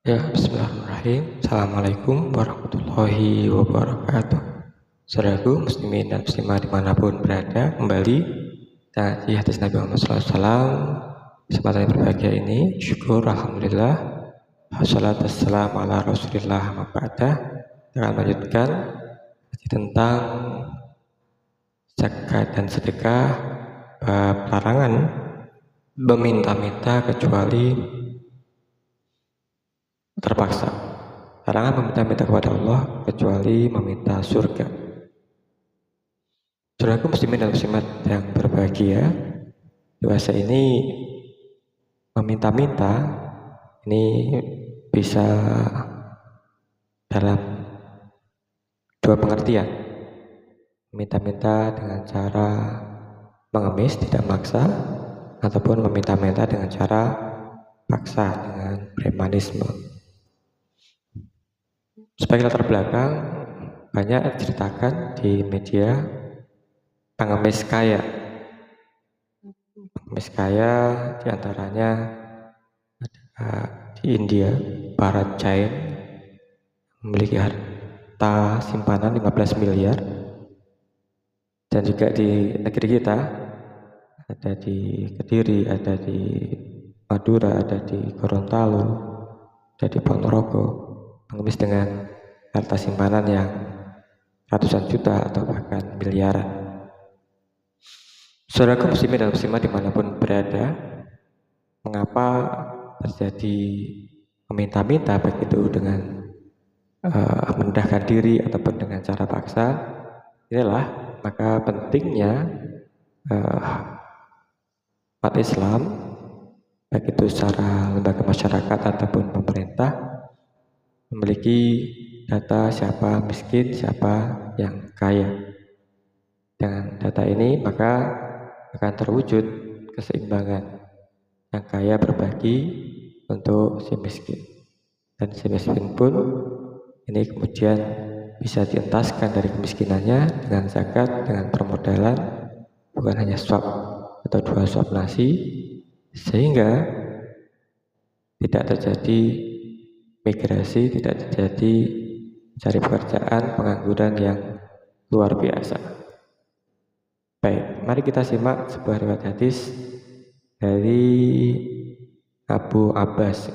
Ya, bismillahirrahmanirrahim. Assalamualaikum warahmatullahi wabarakatuh. Saudaraku muslimin dan muslimah dimanapun berada, kembali di hadis Nabi Muhammad SAW. Kesempatan yang berbahagia ini, syukur alhamdulillah, wassalatu wassalamu ala rasulillah ma'badah. Kita akan melanjutkan tentang zakat dan sedekah, larangan meminta-minta kecuali terpaksa. Larangan meminta-minta kepada Allah kecuali meminta surga. Saudaraku muslimin dan muslimat yang berbahagia, dewasa ini meminta-minta ini bisa dalam dua pengertian. Meminta-minta dengan cara mengemis, tidak maksa, ataupun meminta-minta dengan cara paksa, dengan premanisme. Sebagai latar belakang, banyak diceritakan di media pengemis kaya. Pengemis kaya diantaranya ada di India, Bharat Jain, memiliki harta simpanan 15 miliar. Dan juga di negeri kita, ada di Kediri, ada di Madura, ada di Gorontalo, ada di Ponorogo, pengemis dengan harta simpanan yang ratusan juta atau bahkan miliaran. Saudaraku muslimin dan muslimah dimanapun berada, mengapa terjadi meminta-minta baik itu dengan merendahkan diri ataupun dengan cara paksa? Inilah maka pentingnya umat Islam, baik itu secara lembaga masyarakat ataupun pemerintah, memiliki data siapa miskin, siapa yang kaya. Dengan data ini maka akan terwujud keseimbangan. Yang kaya berbagi untuk si miskin, dan si miskin pun ini kemudian bisa dientaskan dari kemiskinannya dengan zakat, dengan permodalan, bukan hanya suap atau 2 suap nasi, sehingga tidak terjadi migrasi, tidak terjadi cari pekerjaan, pengangguran yang luar biasa. Baik, mari kita simak sebuah riwayat hadis dari Abu Abbas.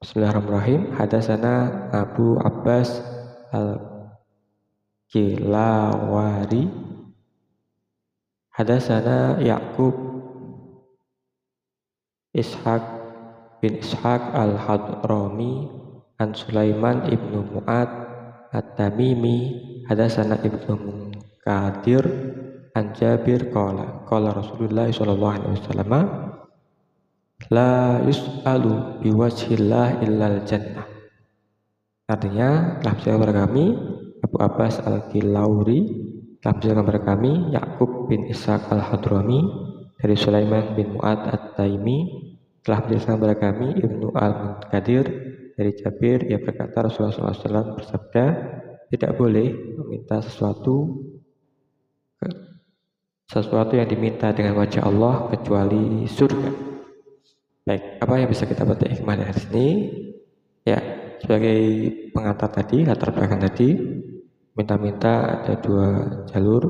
Bismillahirrahmanirrahim. Hadatsana Abu Abbas Al-Kilawari. Hadatsana Yaqub Ishaq bin Ishaq Al-Hadrami an Sulaiman ibnu Mu'ad At-Tamimi. Hadatsana Ibnu Munkadir an Jabir qala Rasulullah sallallahu alaihi wasallam la yus'alu biwajhillah illal jannah. Artinya telah bercerita kepada kami Abu Abbas Al-Kilauri, telah bercerita kepada kami Yaqub bin Ishaq Al-Hadrami dari Sulaiman bin Mu'ad At-Taimi, telah bercerita kepada kami Ibnu Al-Munkadir dari Jabir, ia berkata Rasulullah SAW bersabda, tidak boleh meminta sesuatu yang diminta dengan wajah Allah kecuali surga. Baik, apa yang bisa kita petik hikmah dari sini? Ya, sebagai pengantar tadi, latar belakang tadi, minta-minta ada 2 jalur,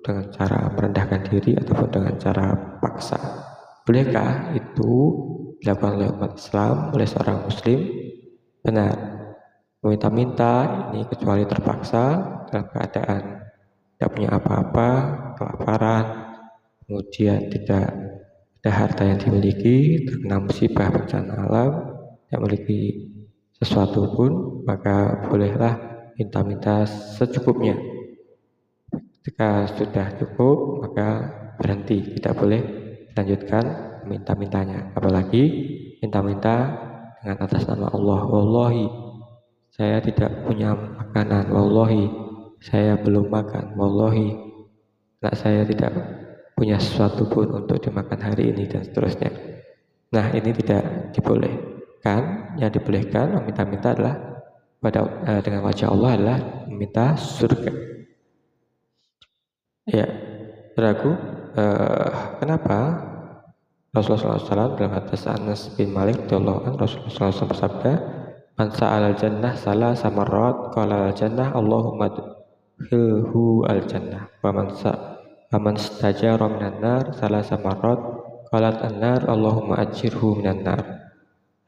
dengan cara merendahkan diri ataupun dengan cara paksa. Bolehkah itu dilakukan oleh umat Islam, oleh seorang muslim? Benar. Meminta-minta ini kecuali terpaksa dalam keadaan tidak punya apa-apa, kelaparan, kemudian tidak ada harta yang dimiliki, terkena musibah bencana alam, tidak memiliki sesuatu pun, maka bolehlah minta-minta secukupnya. Jika sudah cukup, maka berhenti, tidak boleh lanjutkan minta-mintanya. Apalagi minta-minta dengan atas nama Allah. Wallahi, saya tidak punya makanan. Wallahi, saya belum makan. Wallahi, saya tidak punya sesuatu pun untuk dimakan hari ini, dan seterusnya. Nah, ini tidak dibolehkan. Yang dibolehkan meminta-minta adalah dengan wajah Allah adalah meminta surga. Ya, saudaraku, kenapa Rasulullah SAW dalam hadis Anas bin Malik Rasulullah SAW bersabda, Man sa'al jannah salah samarrat qala al jannah Allahumma adkhilhu al jannah. Wa man istajara minan nar salah samarrat qalat an-nar Allahumma ajirhu minan nar.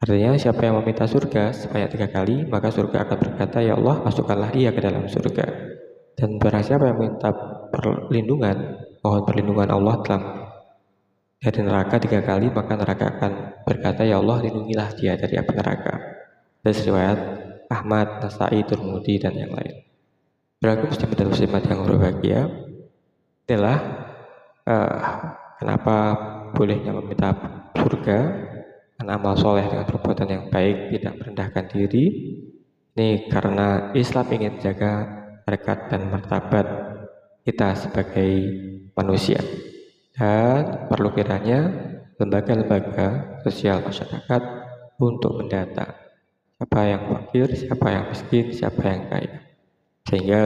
Artinya siapa yang meminta surga sebanyak 3 kali, maka surga akan berkata, ya Allah, masukkanlah ia ke dalam surga. Dan barang siapa yang minta perlindungan, mohon perlindungan Allah dari neraka 3 kali, maka neraka akan berkata, ya Allah, lindungilah dia dari api neraka. Dan riwayat Ahmad, Nasai, Tirmidzi, dan yang lain. Beragam muslimin dan muslimat yang berbahagia, adalah kenapa bolehnya meminta surga, karena amal soleh dengan perbuatan yang baik, tidak merendahkan diri. Ini karena Islam ingin jaga harkat dan martabat kita sebagai manusia. Dan perlu kiranya lembaga-lembaga sosial masyarakat untuk mendata siapa yang fakir, siapa yang miskin, siapa yang kaya, sehingga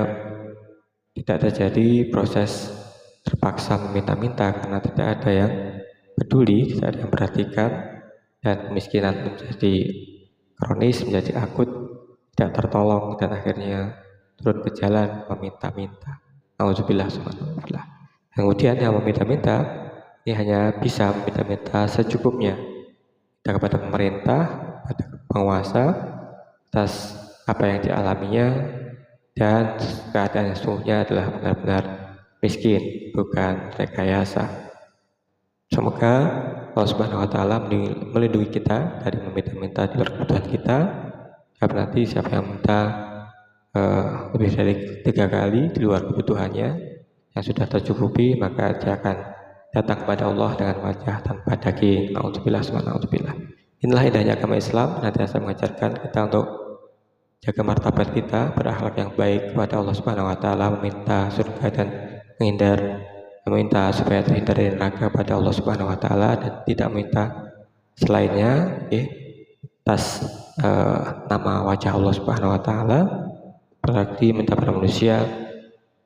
tidak terjadi proses terpaksa meminta-minta karena tidak ada yang peduli, tidak ada yang perhatikan, dan kemiskinan menjadi kronis, menjadi akut, tidak tertolong, dan akhirnya turun ke jalan meminta-minta. Nauzubillah subhanallah. Kemudian yang meminta-minta ini hanya bisa meminta-minta secukupnya kepada pemerintah, pada penguasa atas apa yang dialaminya, dan keadaan yang sesungguhnya adalah benar-benar miskin, bukan rekayasa. Semoga Allah Subhanahu wa Ta'ala melindungi kita dari meminta-minta di luar kebutuhan kita. Karena nanti siapa yang minta lebih dari 3 kali di luar kebutuhannya yang sudah tercukupi, maka dia akan datang kepada Allah dengan wajah tanpa daging. Nauzubillah subhanallah. Inilah indahnya agama Islam, senantiasa mengajarkan kita untuk jaga martabat kita, berakhlak yang baik kepada Allah Subhanahu wa Ta'ala, meminta surga dan meminta supaya terhindar dari neraka pada Allah Subhanahu wa Ta'ala, dan tidak meminta selainnya atas nama wajah Allah Subhanahu wa Ta'ala, berarti minta pada manusia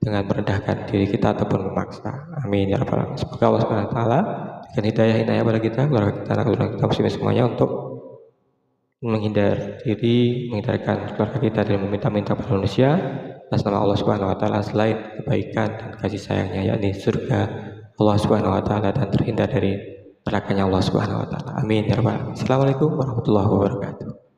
dengan merendahkan diri kita ataupun memaksa. Amin ya rabbal alamin. Semoga Allah Subhanahu wa Ta'ala dengan hidayah inayah pada kita, keluarga kita, anak kita muslimin semuanya, untuk menghindarkan keluarga kita dari meminta-minta pada manusia atas nama Allah Subhanahu wa Ta'ala selain kebaikan dan kasih sayangnya, yakni surga Allah Subhanahu wa Ta'ala, dan terhindar dari nerakanya Allah Subhanahu wa Ta'ala. Amin ya rabbal alamin. Assalamualaikum warahmatullahi wabarakatuh.